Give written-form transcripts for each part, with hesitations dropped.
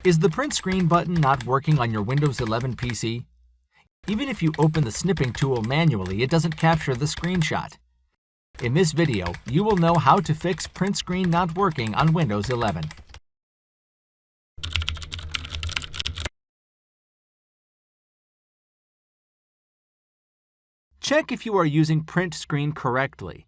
Is the print screen button not working on your Windows 11 PC? Even if you open the snipping tool manually, it doesn't capture the screenshot. In this video, you will know how to fix print screen not working on Windows 11. Check if you are using print screen correctly.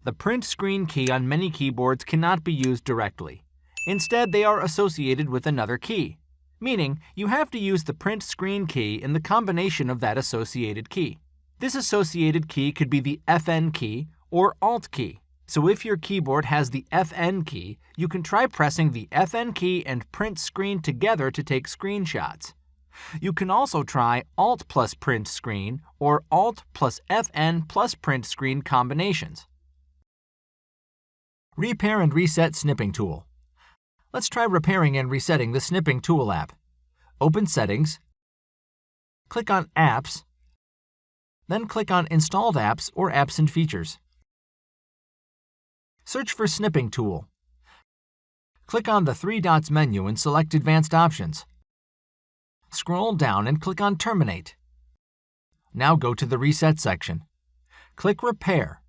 The print screen key on many keyboards cannot be used directly. Instead, they are associated with another key, meaning you have to use the print screen key in the combination of that associated key. This associated key could be the FN key or Alt key. So if your keyboard has the FN key, you can try pressing the FN key and print screen together to take screenshots. You can also try Alt plus print screen or Alt plus FN plus print screen combinations. Repair and reset snipping tool. Let's try repairing and resetting the Snipping tool app. Open Settings, click on Apps, then click on Installed Apps or Apps and Features. Search for Snipping tool. Click on the three dots menu and select Advanced Options. Scroll down and click on Terminate. Now go to the Reset section. Click Repair.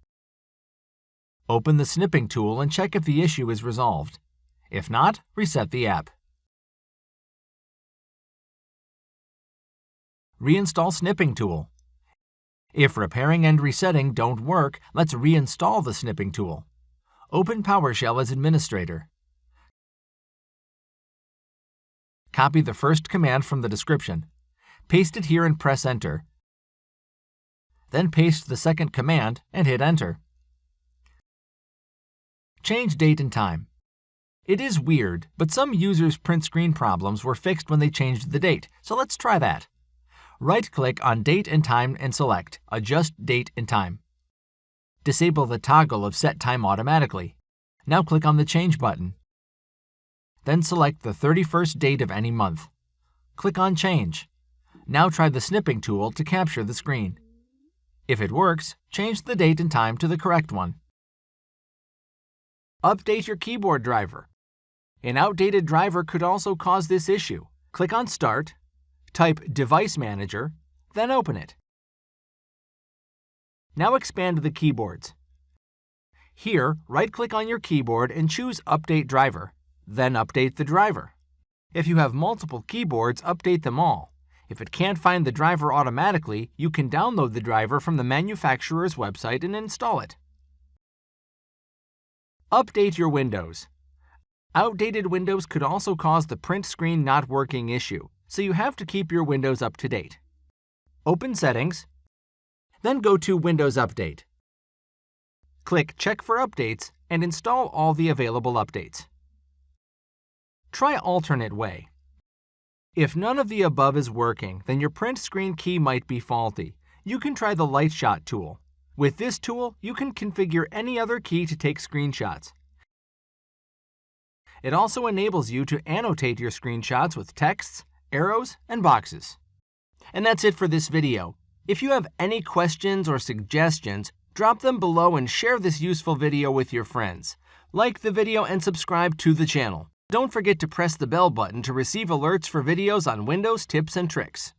Open the Snipping tool and check if the issue is resolved. If not, reset the app. Reinstall Snipping tool. If repairing and resetting don't work, let's reinstall the Snipping tool. Open PowerShell as administrator. Copy the first command from the description. Paste it here and press Enter. Then paste the second command and hit Enter. Change date and time. It is weird, but some users' print screen problems were fixed when they changed the date, so let's try that. Right-click on Date and Time and select Adjust Date and Time. Disable the toggle of Set Time Automatically. Now click on the Change button. Then select the 31st date of any month. Click on Change. Now try the Snipping tool to capture the screen. If it works, change the date and time to the correct one. Update your keyboard driver. An outdated driver could also cause this issue. Click on Start, type Device Manager, then open it. Now expand the keyboards. Here, right-click on your keyboard and choose Update Driver, then update the driver. If you have multiple keyboards, update them all. If it can't find the driver automatically, you can download the driver from the manufacturer's website and install it. Update your Windows. Outdated Windows could also cause the print screen not working issue, so you have to keep your Windows up to date. Open Settings, then go to Windows Update. Click Check for Updates and install all the available updates. Try alternate way. If none of the above is working, then your print screen key might be faulty. You can try the Light Shot tool. With this tool, you can configure any other key to take screenshots. It also enables you to annotate your screenshots with texts, arrows, and boxes. And that's it for this video. If you have any questions or suggestions, drop them below and share this useful video with your friends. Like the video and subscribe to the channel. Don't forget to press the bell button to receive alerts for videos on Windows tips and tricks.